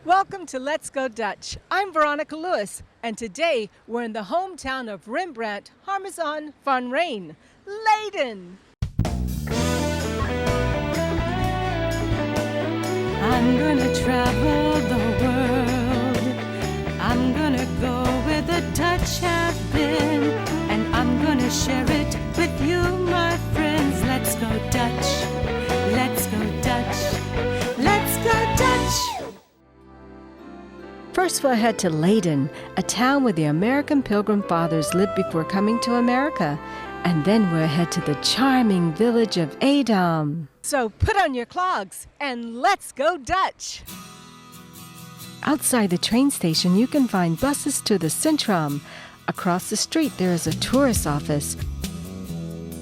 Welcome to Let's Go Dutch. I'm Veronica Lewis, and today we're in the hometown of Rembrandt Harmazan van Rijn, Leiden. I'm gonna travel the world. I'm gonna go where the Dutch have been, and I'm gonna share it with you, my friends. Let's go Dutch. Let's go Dutch. Let's go Dutch. First, we'll head to Leiden, a town where the American Pilgrim Fathers lived before coming to America. And then we'll head to the charming village of Edam. So put on your clogs and let's go Dutch! Outside the train station, you can find buses to the Centrum. Across the street, there is a tourist office.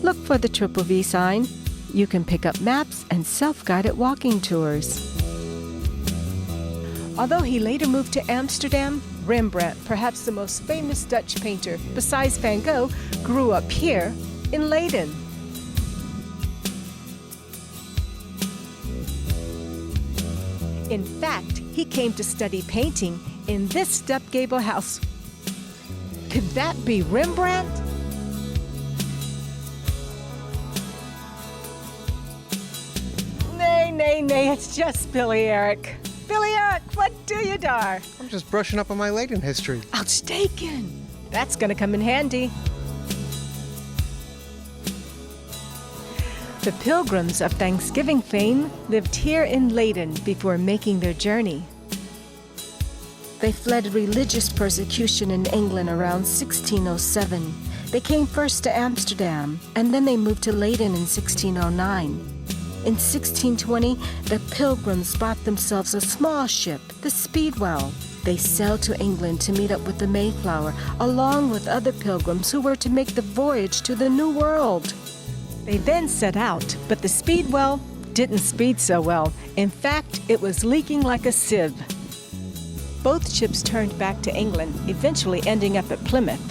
Look for the Triple V sign. You can pick up maps and self-guided walking tours. Although he later moved to Amsterdam, Rembrandt, perhaps the most famous Dutch painter besides Van Gogh, grew up here in Leiden. In fact, he came to study painting in this step-gable house. Could that be Rembrandt? Nay, it's just Billy Eric. Billy Eric, what do you dar? I'm just brushing up on my Leiden history. Outstaken! That's gonna come in handy. The Pilgrims of Thanksgiving fame lived here in Leiden before making their journey. They fled religious persecution in England around 1607. They came first to Amsterdam, and then they moved to Leiden in 1609. In 1620, the Pilgrims bought themselves a small ship, the Speedwell. They sailed to England to meet up with the Mayflower, along with other pilgrims who were to make the voyage to the New World. They then set out, but the Speedwell didn't speed so well. In fact, it was leaking like a sieve. Both ships turned back to England, eventually ending up at Plymouth.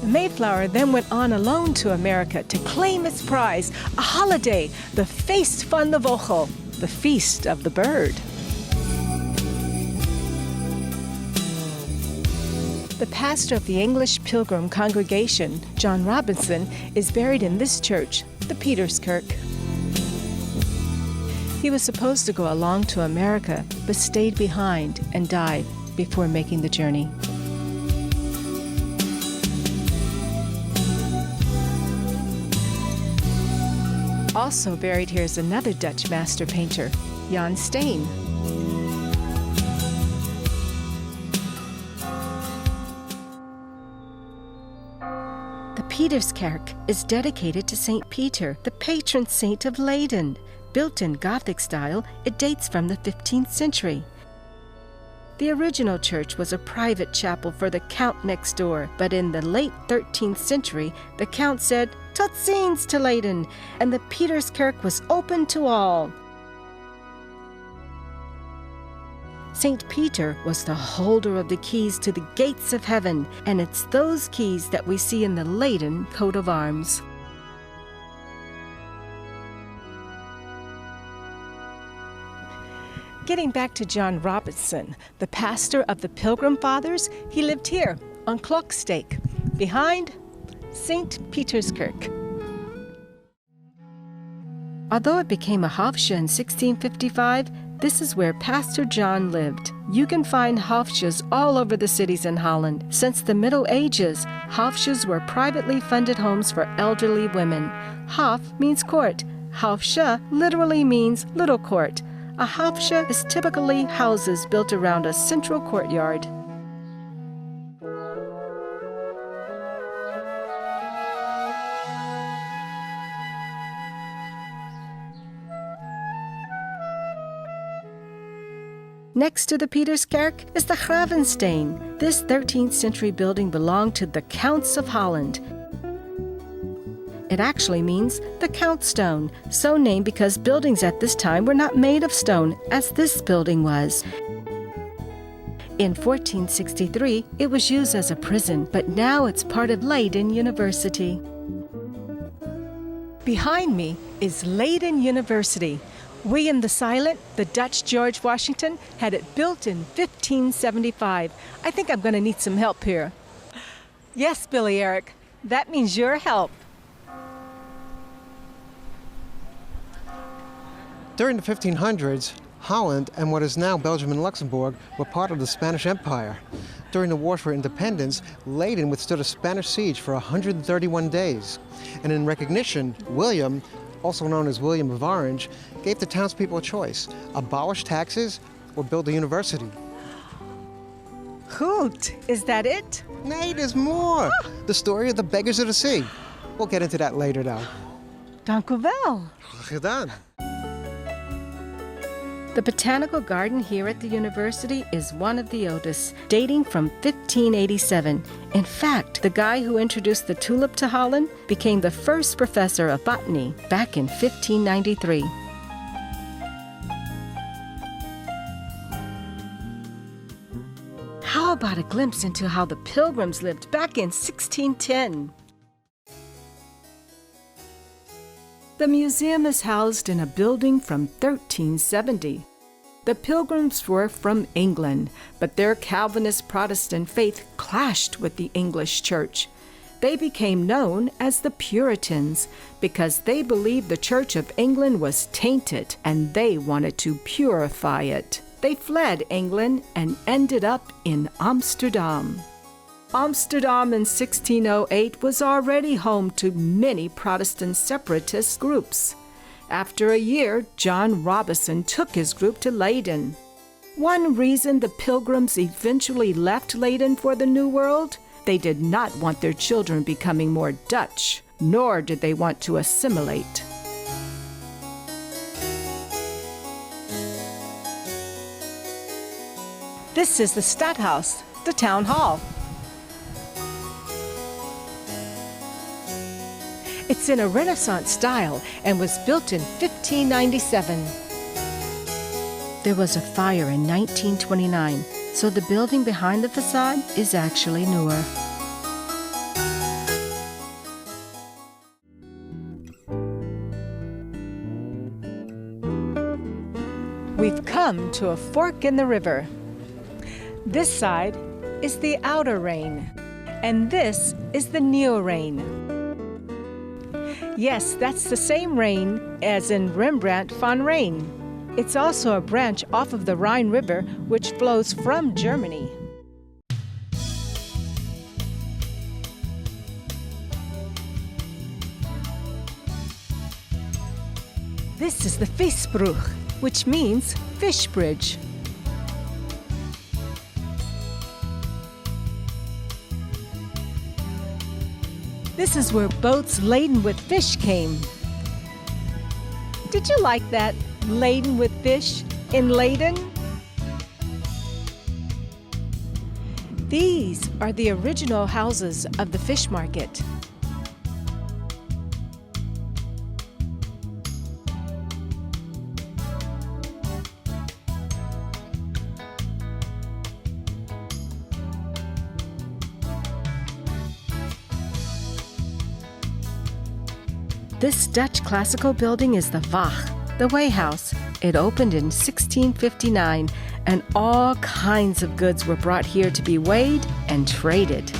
The Mayflower then went on alone to America to claim its prize, a holiday, the Feest van de Vogel, the Feast of the Bird. The pastor of the English Pilgrim congregation, John Robinson, is buried in this church, the Peterskirk. He was supposed to go along to America, but stayed behind and died before making the journey. Also buried here is another Dutch master painter, Jan Steen. The Peterskerk is dedicated to St. Peter, the patron saint of Leiden. Built in Gothic style, it dates from the 15th century. The original church was a private chapel for the count next door, but in the late 13th century, the count said, "Tot ziens to Leiden," and the Peterskerk was open to all. St. Peter was the holder of the keys to the gates of heaven, and it's those keys that we see in the Leiden coat of arms. Getting back to John Robinson, the pastor of the Pilgrim Fathers, he lived here on Klokstake, behind St. Peterskirk. Although it became a Hofje in 1655, this is where Pastor John lived. You can find Hofjes all over the cities in Holland. Since the Middle Ages, Hofjes were privately funded homes for elderly women. Hof means court. Hofje literally means little court. A Hofje is typically houses built around a central courtyard. Next to the Peterskerk is the Gravensteen. This 13th century building belonged to the Counts of Holland. It actually means the Count Stone, so named because buildings at this time were not made of stone, as this building was. In 1463, it was used as a prison, but now it's part of Leiden University. Behind me is Leiden University, William the Silent, the Dutch George Washington, had it built in 1575. I think I'm going to need some help here. Yes, Billy Eric, that means your help. During the 1500s, Holland and what is now Belgium and Luxembourg were part of the Spanish Empire. During the Wars for Independence, Leiden withstood a Spanish siege for 131 days. And in recognition, William, also known as William of Orange, gave the townspeople a choice: abolish taxes or build a university. Goed, is that it? Nay, there's more. The story of the beggars of the sea. We'll get into that later, though. Dank u wel. Gedaan. The botanical garden here at the university is one of the oldest, dating from 1587. In fact, the guy who introduced the tulip to Holland became the first professor of botany back in 1593. How about a glimpse into how the Pilgrims lived back in 1610? The museum is housed in a building from 1370. The Pilgrims were from England, but their Calvinist Protestant faith clashed with the English church. They became known as the Puritans because they believed the Church of England was tainted and they wanted to purify it. They fled England and ended up in Amsterdam. Amsterdam in 1608 was already home to many Protestant separatist groups. After a year, John Robison took his group to Leiden. One reason the Pilgrims eventually left Leiden for the New World: they did not want their children becoming more Dutch, nor did they want to assimilate. This is the Stadthaus, the town hall. It's in a Renaissance style and was built in 1597. There was a fire in 1929, so the building behind the facade is actually newer. We've come to a fork in the river. This side is the Outer Rijn, and this is the Nieuwe Rijn. Yes, that's the same Rijn as in Rembrandt van Rijn. It's also a branch off of the Rhine River, which flows from Germany. This is the Visbrug, which means fish bridge. This is where boats laden with fish came. Did you like that? Laden with fish in Leiden? These are the original houses of the fish market. This Dutch classical building is the Wacht, the weigh house. It opened in 1659, and all kinds of goods were brought here to be weighed and traded.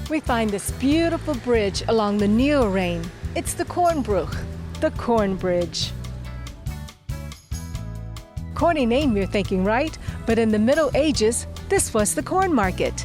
We find this beautiful bridge along the Nieuwe Rijn. It's the Kornbrug, the Corn Bridge. Corny name, you're thinking, right? But in the Middle Ages, this was the corn market.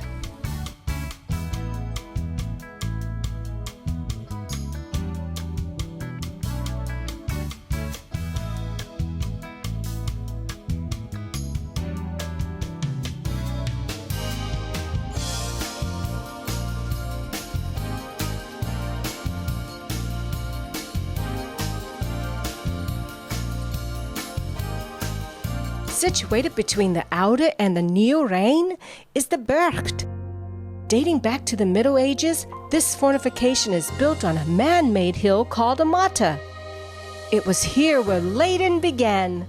Situated between the Oude and the Nieuwe Rijn is the Burgt. Dating back to the Middle Ages, this fortification is built on a man-made hill called a mata. It was here where Leiden began.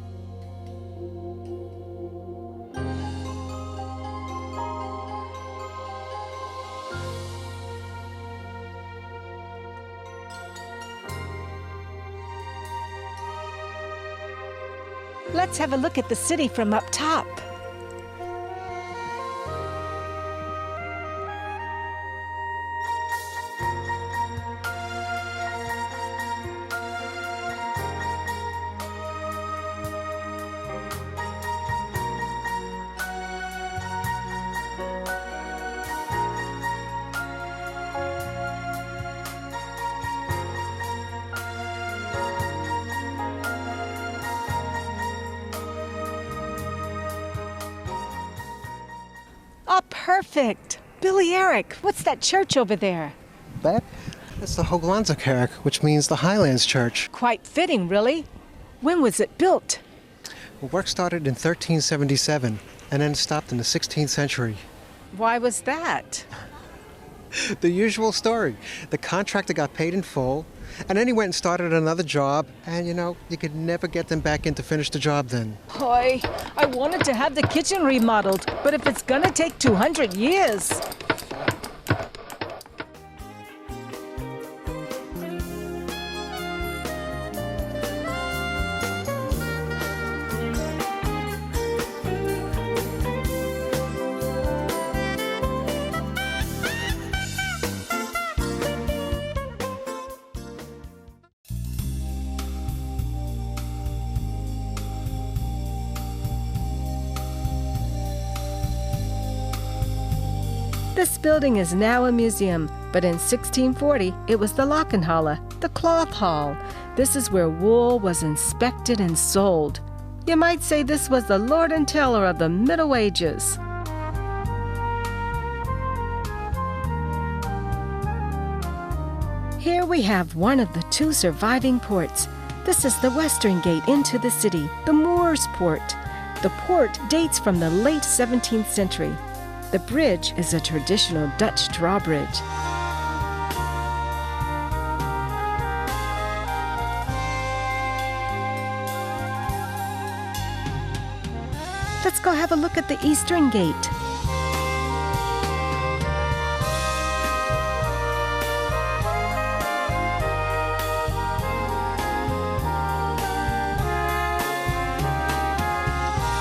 Let's have a look at the city from up top. Oh, perfect. Billy Eric, what's that church over there? That's the Hooglandse which means the Highlands Church. Quite fitting, really. When was it built? Well, work started in 1377 and then stopped in the 16th century. Why was that? The usual story. The contractor got paid in full, and then he went and started another job, and you could never get them back in to finish the job then. Boy, I wanted to have the kitchen remodeled, but if it's gonna take 200 years. This building is now a museum, but in 1640 it was the Lakkenhalle, the cloth hall. This is where wool was inspected and sold. You might say this was the Lord and Tailor of the Middle Ages. Here we have one of the two surviving ports. This is the western gate into the city, the Moors Port. The port dates from the late 17th century. The bridge is a traditional Dutch drawbridge. Let's go have a look at the eastern gate.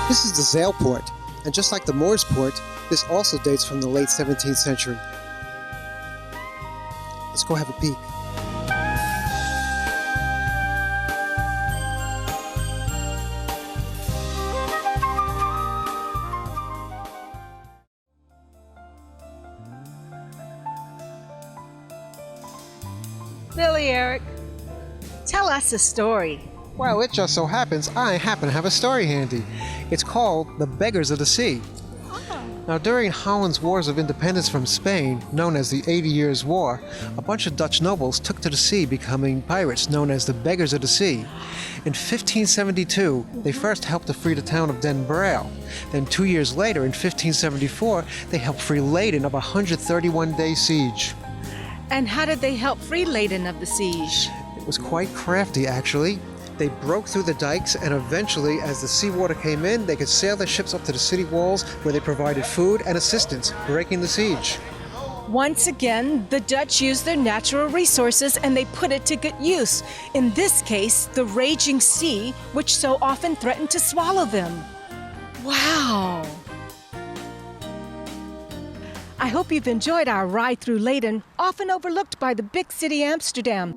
This is the Zeilpoort, and just like the Moors Port, this also dates from the late 17th century. Let's go have a peek. Billy Eric, tell us a story. Well, it just so happens I happen to have a story handy. It's called The Beggars of the Sea. Now, during Holland's Wars of Independence from Spain, known as the 80 Years' War, a bunch of Dutch nobles took to the sea, becoming pirates known as the Beggars of the Sea. In 1572, they first helped to free the town of Den Bosch. Then 2 years later, in 1574, they helped free Leiden of a 131-day siege. And how did they help free Leiden of the siege? It was quite crafty, actually. They broke through the dikes, and eventually, as the seawater came in, they could sail their ships up to the city walls, where they provided food and assistance, breaking the siege. Once again, the Dutch used their natural resources and they put it to good use. In this case, the raging sea, which so often threatened to swallow them. Wow! I hope you've enjoyed our ride through Leiden, often overlooked by the big city Amsterdam.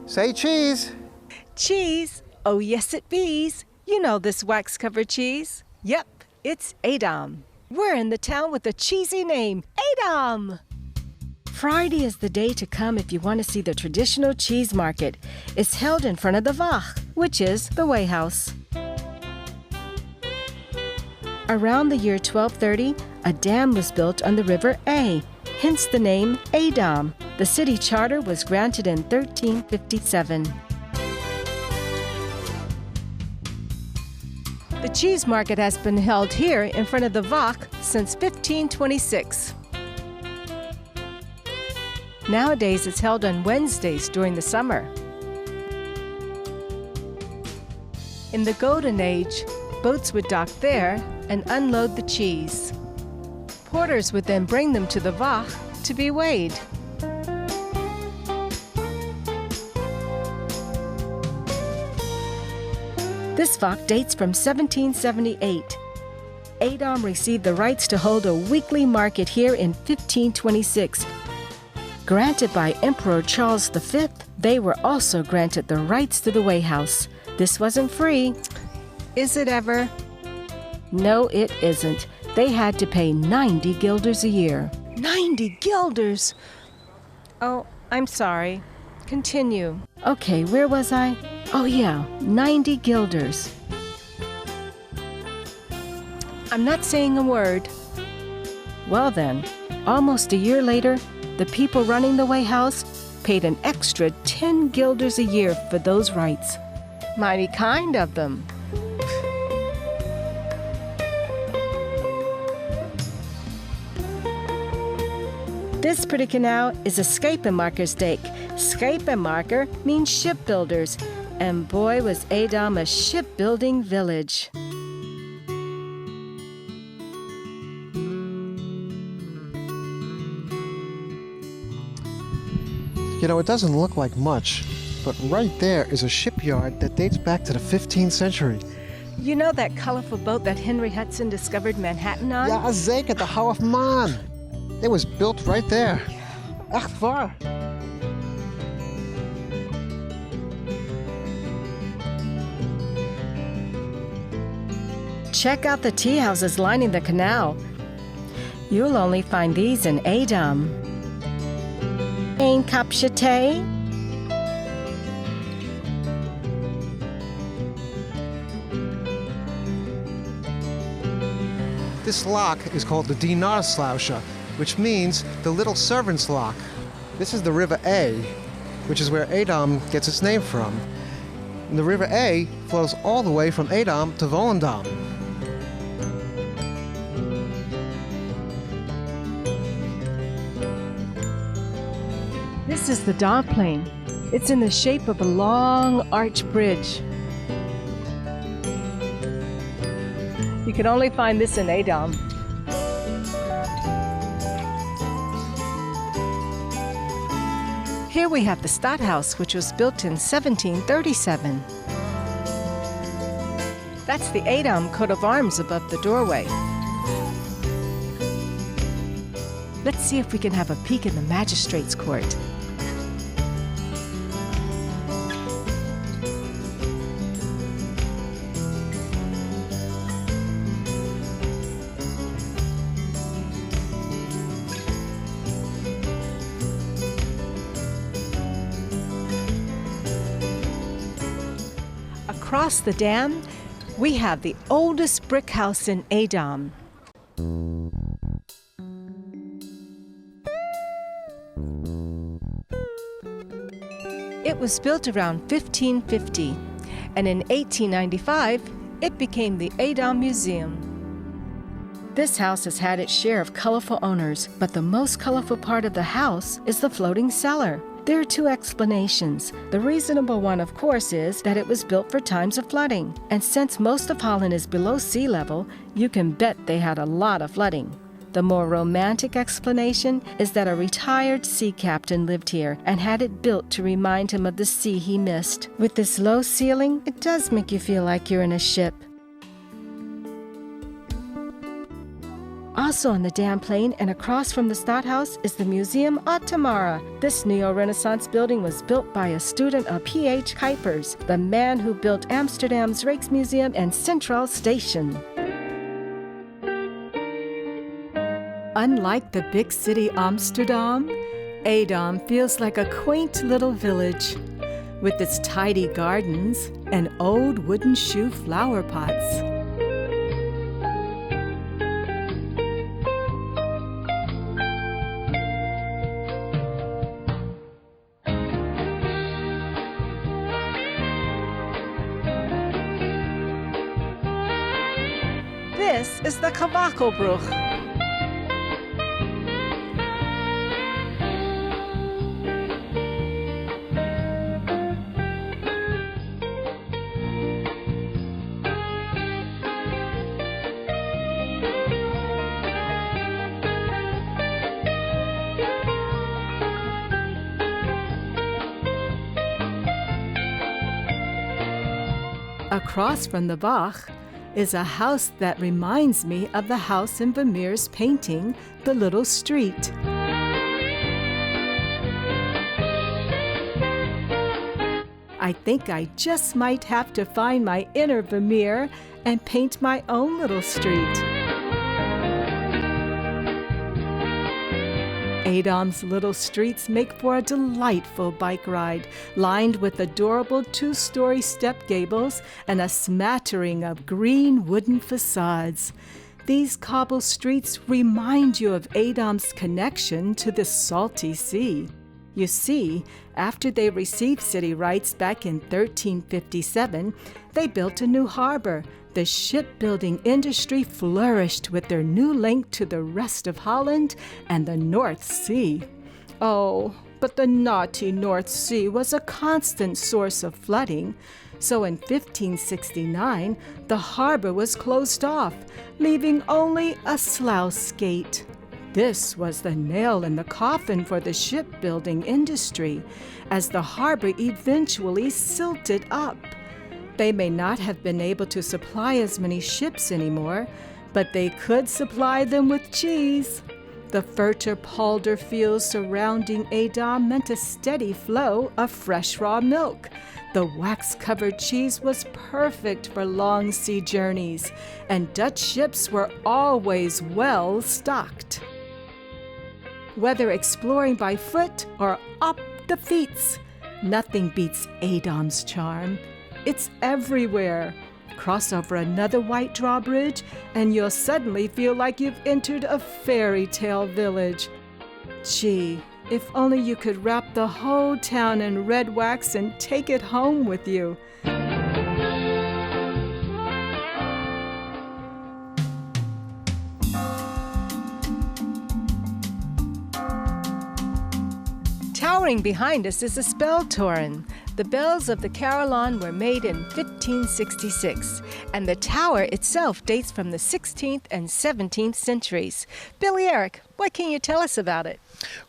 Say cheese! Cheese? Oh yes it bees. You know this wax-covered cheese. Yep, it's Edam. We're in the town with a cheesy name, Edam! Friday is the day to come if you want to see the traditional cheese market. It's held in front of the Waag, which is the weigh house. Around the year 1230, a dam was built on the river A, hence the name Edam. The city charter was granted in 1357. cheese market has been held here in front of the Wacht since 1526. Nowadays, it's held on Wednesdays during the summer. In the Golden Age, boats would dock there and unload the cheese. Porters would then bring them to the Wacht to be weighed. This Wacht dates from 1778. Edam received the rights to hold a weekly market here in 1526. Granted by Emperor Charles V, they were also granted the rights to the weighhouse. This wasn't free. Is it ever? No, it isn't. They had to pay 90 guilders a year. 90 guilders? Oh, I'm sorry. Continue. Okay, where was I? Oh yeah, 90 guilders. I'm not saying a word. Well then, almost a year later, the people running the weighhouse paid an extra 10 guilders a year for those rights. Mighty kind of them. This pretty canal is a Schepenmaker's Dijk. Schepenmaker means shipbuilders, and boy was Edam a shipbuilding village. You know, it doesn't look like much, but right there is a shipyard that dates back to the 15th century. You know that colorful boat that Henry Hudson discovered Manhattan on? Ja, zeker, de Hou of Man. It was built right there. Echt waar. Check out the tea houses lining the canal. You'll only find these in Edam. Een kapje thee? This lock is called the Dienaarslausje, which means the little servant's lock. This is the River A, which is where Edam gets its name from. And the River A flows all the way from Edam to Volendam. This is the Domplane. It's in the shape of a long arch bridge. You can only find this in Edam. Here we have the Stadthouse, which was built in 1737. That's the Edam coat of arms above the doorway. Let's see if we can have a peek in the magistrate's court. Across the dam, we have the oldest brick house in Edam. It was built around 1550, and in 1895, it became the Edam Museum. This house has had its share of colorful owners, but the most colorful part of the house is the floating cellar. There are two explanations. The reasonable one, of course, is that it was built for times of flooding. And since most of Holland is below sea level, you can bet they had a lot of flooding. The more romantic explanation is that a retired sea captain lived here and had it built to remind him of the sea he missed. With this low ceiling, it does make you feel like you're in a ship. Also on the Domplane and across from the Stadthouse is the Museum Ottomara. This neo-Renaissance building was built by a student of P.H. Kuipers, the man who built Amsterdam's Rijksmuseum and Centraal Station. Unlike the big city Amsterdam, Edam feels like a quaint little village with its tidy gardens and old wooden shoe flower pots. this is the Kavakelbrug. Across from the Bach is a house that reminds me of the house in Vermeer's painting, The Little Street. I think I just might have to find my inner Vermeer and paint my own little street. Edam's little streets make for a delightful bike ride, lined with adorable two-story step gables and a smattering of green wooden facades. These cobble streets remind you of Edam's connection to the salty sea. You see, after they received city rights back in 1357, they built a new harbor. The shipbuilding industry flourished with their new link to the rest of Holland and the North Sea. Oh, but the naughty North Sea was a constant source of flooding. So in 1569, the harbor was closed off, leaving only a sluice gate. This was the nail in the coffin for the shipbuilding industry, as the harbor eventually silted up. They may not have been able to supply as many ships anymore, but they could supply them with cheese. The fertile polder fields surrounding Edam meant a steady flow of fresh raw milk. The wax-covered cheese was perfect for long sea journeys, and Dutch ships were always well stocked. Whether exploring by foot or up the fiets, nothing beats Edam's charm. It's everywhere. Cross over another white drawbridge, and you'll suddenly feel like you've entered a fairy tale village. Gee, if only you could wrap the whole town in red wax and take it home with you. Towering behind us is a speltoren. The bells of the carillon were made in 1566, and the tower itself dates from the 16th and 17th centuries. Billy Eric, what can you tell us about it?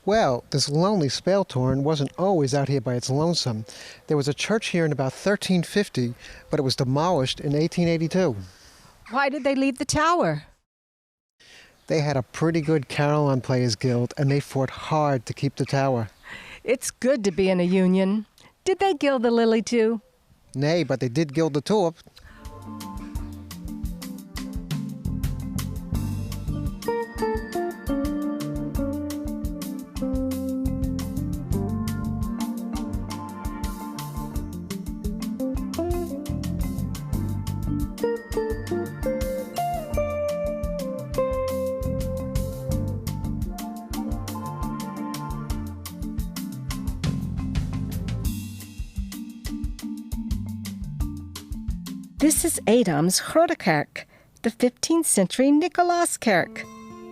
Well, this lonely speltorn wasn't always out here by its lonesome. There was a church here in about 1350, but it was demolished in 1882. Why did they leave the tower? They had a pretty good carillon players guild, and they fought hard to keep the tower. It's good to be in a union. Did they gild the lily too? Nay, but they did gild the tulip. This is Edam's Grotekerk, the 15th century Nicolaaskerk.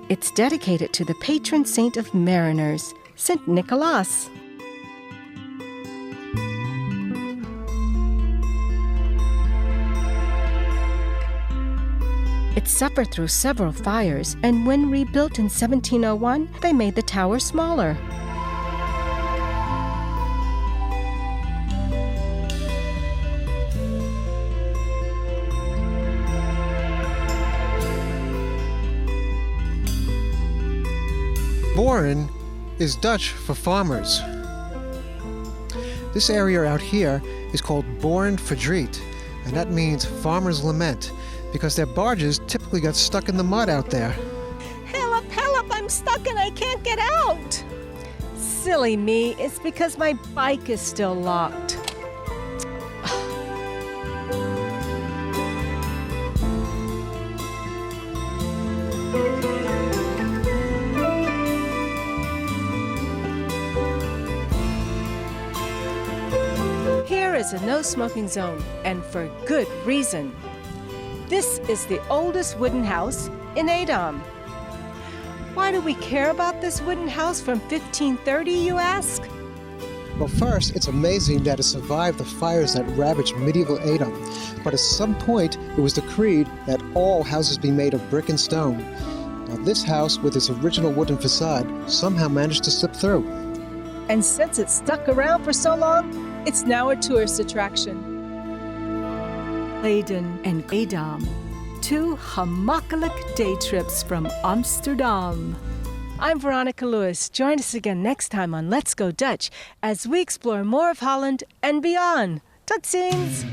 It's dedicated to the patron saint of mariners, St. Nicholas. It suffered through several fires, and when rebuilt in 1701, they made the tower smaller. Boren is Dutch for farmers. This area out here is called Boren Verdriet, and that means farmer's lament, because their barges typically got stuck in the mud out there. Help, I'm stuck and I can't get out. Silly me, it's because my bike is still locked. Here is a no-smoking zone, and for good reason. This is the oldest wooden house in Edam. Why do we care about this wooden house from 1530, you ask? Well, first, it's amazing that it survived the fires that ravaged medieval Edam. But at some point, it was decreed that all houses be made of brick and stone. Now, this house, with its original wooden facade, somehow managed to slip through. And since it's stuck around for so long, it's now a tourist attraction. Leiden and Edam, two gemakkelijk day trips from Amsterdam. I'm Veronica Lewis. Join us again next time on Let's Go Dutch as we explore more of Holland and beyond. Tot ziens!